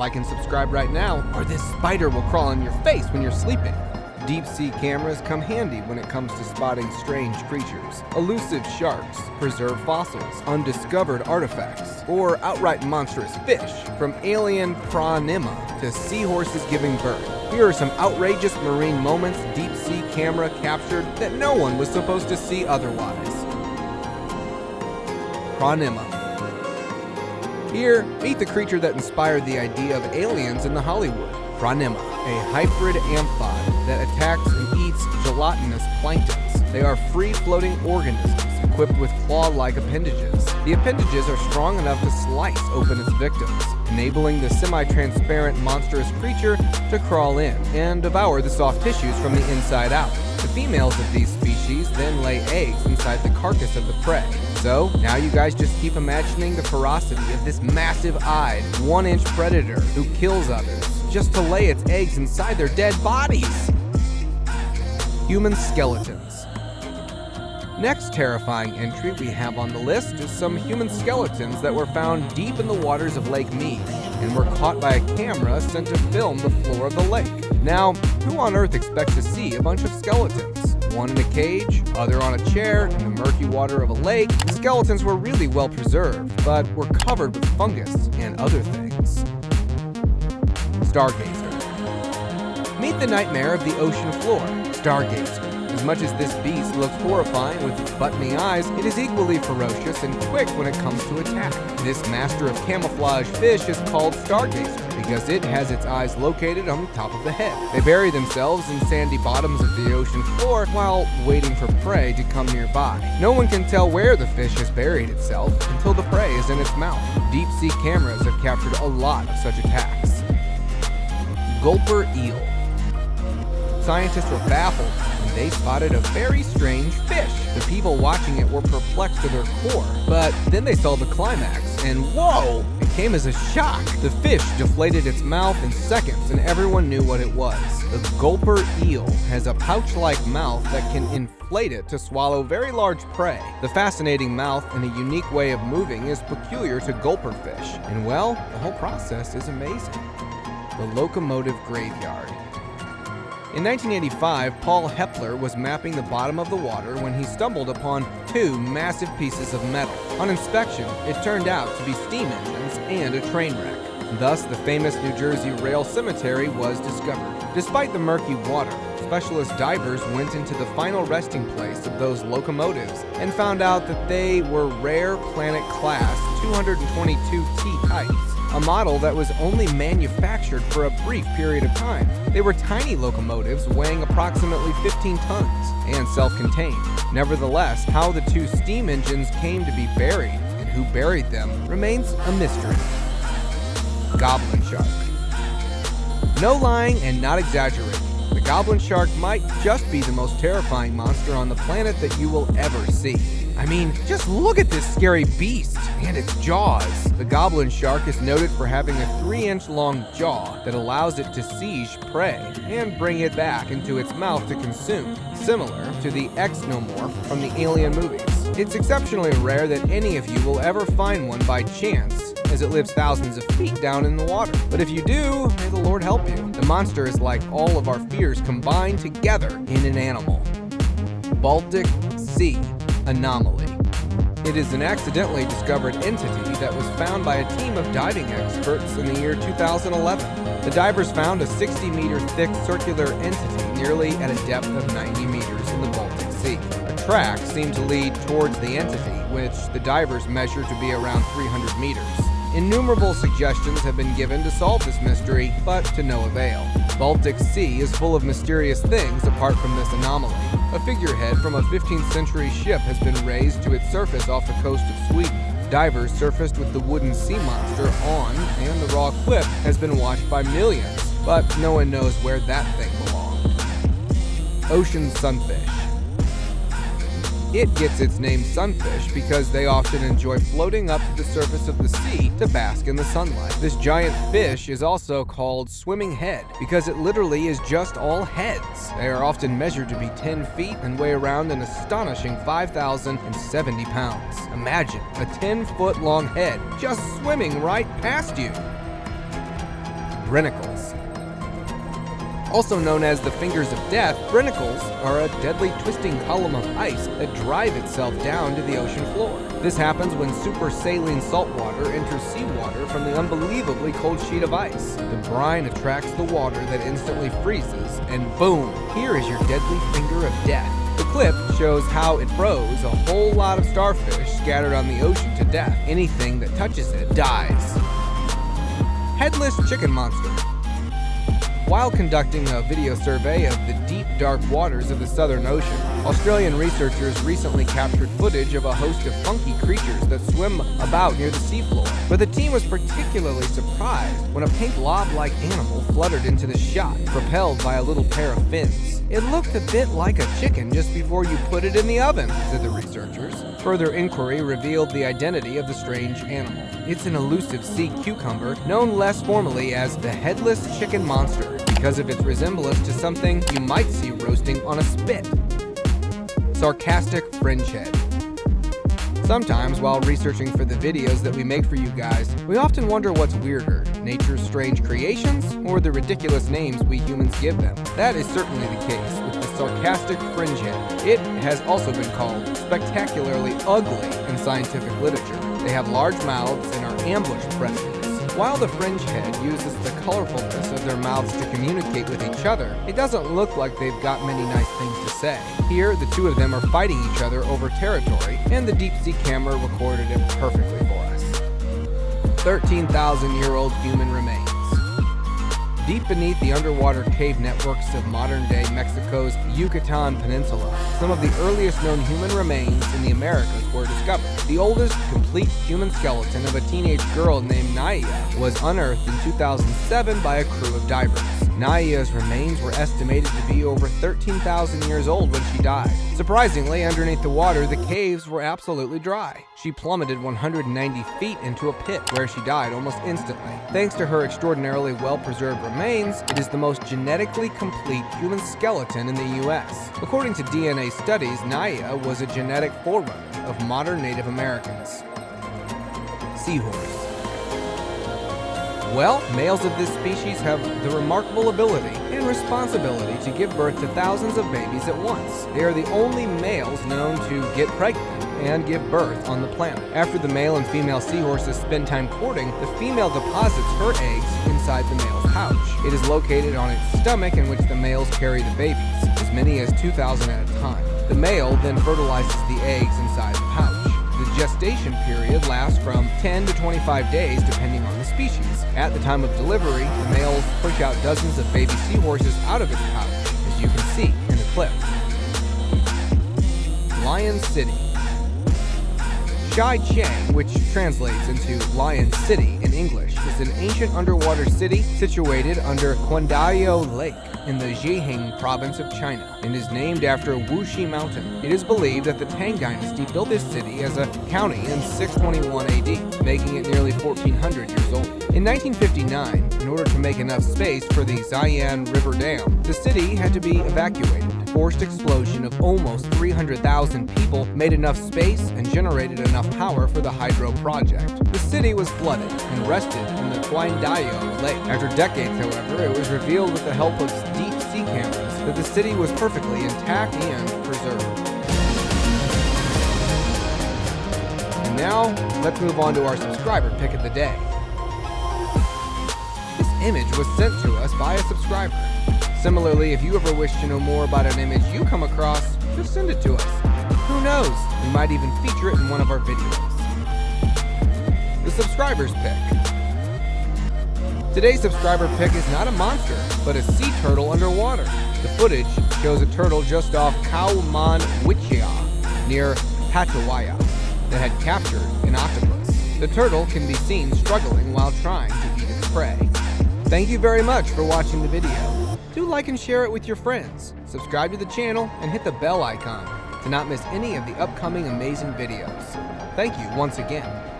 like and subscribe right now, or this spider will crawl on your face when you're sleeping. Deep-sea cameras come handy when it comes to spotting strange creatures, elusive sharks, preserved fossils, undiscovered artifacts, or outright monstrous fish, from alien prawnima to seahorses giving birth. Here are some outrageous marine moments deep-sea camera captured that no one was supposed to see otherwise. Prawnima. Here, meet the creature that inspired the idea of aliens in the Hollywood. Prawnima, a hybrid amphib that attacks and eats gelatinous planktons. They are free-floating organisms equipped with claw-like appendages. The appendages are strong enough to slice open its victims, enabling the semi-transparent monstrous creature to crawl in and devour the soft tissues from the inside out. The females of these species then lay eggs inside the carcass of the prey. So, now you guys just keep imagining the ferocity of this massive-eyed, 1-inch predator who kills others just to lay its eggs inside their dead bodies. Human skeletons. Next terrifying entry we have on the list is some human skeletons that were found deep in the waters of Lake Mead and were caught by a camera sent to film the floor of the lake. Now, who on earth expects to see a bunch of skeletons? One in a cage, other on a chair, in the murky water of a lake. The skeletons were really well preserved, but were covered with fungus and other things. Stargazer. Meet the nightmare of the ocean floor, Stargazer. As much as this beast looks horrifying with its buttony eyes, it is equally ferocious and quick when it comes to attack. This master of camouflage fish is called Stargazer because it has its eyes located on the top of the head. They bury themselves in sandy bottoms of the ocean floor while waiting for prey to come nearby. No one can tell where the fish has buried itself until the prey is in its mouth. Deep-sea cameras have captured a lot of such attacks. Gulper eel. Scientists were baffled when they spotted a very strange fish. The people watching it were perplexed to their core, but then they saw the climax, and whoa! It came as a shock. The fish deflated its mouth in seconds, and everyone knew what it was. The gulper eel has a pouch-like mouth that can inflate it to swallow very large prey. The fascinating mouth and a unique way of moving is peculiar to gulper fish, and well, the whole process is amazing. The locomotive graveyard. In 1985, Paul Hepler was mapping the bottom of the water when he stumbled upon two massive pieces of metal. On inspection, it turned out to be steam engines and a train wreck. Thus, the famous New Jersey rail cemetery was discovered. Despite the murky water, specialist divers went into the final resting place of those locomotives and found out that they were rare Planet Class 222T types, a model that was only manufactured for a brief period of time. They were tiny locomotives weighing approximately 15 tons and self-contained. Nevertheless, how the two steam engines came to be buried and who buried them remains a mystery. Goblin shark. No lying and not exaggerating. The goblin shark might just be the most terrifying monster on the planet that you will ever see. I mean, just look at this scary beast and its jaws. The goblin shark is noted for having a 3-inch long jaw that allows it to seize prey and bring it back into its mouth to consume, similar to the xenomorph from the Alien movies. It's exceptionally rare that any of you will ever find one by chance, as it lives thousands of feet down in the water. But if you do, may the Lord help you. The monster is like all of our fears combined together in an animal. Baltic Sea Anomaly. It is an accidentally discovered entity that was found by a team of diving experts in the year 2011. The divers found a 60-meter thick circular entity nearly at a depth of 90 meters in the Baltic Sea. A track seemed to lead towards the entity, which the divers measured to be around 300 meters. Innumerable suggestions have been given to solve this mystery, but to no avail. Baltic Sea is full of mysterious things apart from this anomaly. A figurehead from a 15th century ship has been raised to its surface off the coast of Sweden. Divers surfaced with the wooden sea monster on, and the raw clip has been watched by millions, but no one knows where that thing belonged. Ocean sunfish. It gets its name sunfish because they often enjoy floating up to the surface of the sea to bask in the sunlight. This giant fish is also called swimming head because it literally is just all heads. They are often measured to be 10 feet and weigh around an astonishing 5,070 pounds. Imagine a 10-foot long head just swimming right past you. brinicles. Also known as the fingers of death, brinicles are a deadly twisting column of ice that drive itself down to the ocean floor. This happens when super saline salt water enters seawater from the unbelievably cold sheet of ice. The brine attracts the water that instantly freezes, and boom, here is your deadly finger of death. The clip shows how it froze a whole lot of starfish scattered on the ocean to death. Anything that touches it dies. Headless chicken monster. While conducting a video survey of the deep, dark waters of the Southern Ocean, Australian researchers recently captured footage of a host of funky creatures that swim about near the seafloor. But the team was particularly surprised when a pink blob-like animal fluttered into the shot, propelled by a little pair of fins. It looked a bit like a chicken just before you put it in the oven, said the researchers. Further inquiry revealed the identity of the strange animal. It's an elusive sea cucumber known less formally as the headless chicken monster because of its resemblance to something you might see roasting on a spit. Sarcastic fringe head. Sometimes, while researching for the videos that we make for you guys, we often wonder what's weirder, nature's strange creations or the ridiculous names we humans give them. That is certainly the case with the sarcastic fringe head. It has also been called spectacularly ugly in scientific literature. They have large mouths and are ambush predators. While the fringe head uses the colorfulness of their mouths to communicate with each other, it doesn't look like they've got many nice things to say. Here, the two of them are fighting each other over territory, and the deep-sea camera recorded it perfectly for us. 13,000-year-old human remains. Deep beneath the underwater cave networks of modern-day Mexico's Yucatan Peninsula, some of the earliest known human remains in the Americas were discovered. The oldest complete human skeleton of a teenage girl named Naya was unearthed in 2007 by a crew of divers. Naya's remains were estimated to be over 13,000 years old when she died. Surprisingly, underneath the water, the caves were absolutely dry. She plummeted 190 feet into a pit where she died almost instantly. Thanks to her extraordinarily well-preserved remains, it is the most genetically complete human skeleton in the U.S. According to DNA studies, Naya was a genetic forerunner of modern Native Americans. Seahorse. Well, males of this species have the remarkable ability and responsibility to give birth to thousands of babies at once. They are the only males known to get pregnant and give birth on the planet. After the male and female seahorses spend time courting, the female deposits her eggs inside the male's pouch. It is located on its stomach, in which the males carry the babies, as many as 2,000 at a time. The male then fertilizes the eggs inside the pouch. The gestation period lasts from 10 to 25 days depending on the species. At the time of delivery, the males push out dozens of baby seahorses out of its pouch, as you can see in the clip. Lion City. Shai Chang, which translates into Lion City in English, is an ancient underwater city situated under Quandayo Lake in the Zhejiang province of China and is named after Wuxi Mountain. It is believed that the Tang Dynasty built this city as a county in 621 AD, making it nearly 1,400 years old. In 1959, in order to make enough space for the Xi'an River Dam, the city had to be evacuated. Forced explosion of almost 300,000 people made enough space and generated enough power for the hydro project. The city was flooded and rested in the Quandayo Lake. After decades, however, it was revealed with the help of deep sea cameras that the city was perfectly intact and preserved. And now, let's move on to our subscriber pick of the day. This image was sent to us by a subscriber. Similarly, if you ever wish to know more about an image you come across, just send it to us. Who knows, we might even feature it in one of our videos. The subscriber's pick. Today's subscriber pick is not a monster, but a sea turtle underwater. The footage shows a turtle just off Khao Man Wichia, near Patawaya, that had captured an octopus. The turtle can be seen struggling while trying to eat its prey. Thank you very much for watching the video. Do like and share it with your friends. Subscribe to the channel and hit the bell icon to not miss any of the upcoming amazing videos. Thank you once again.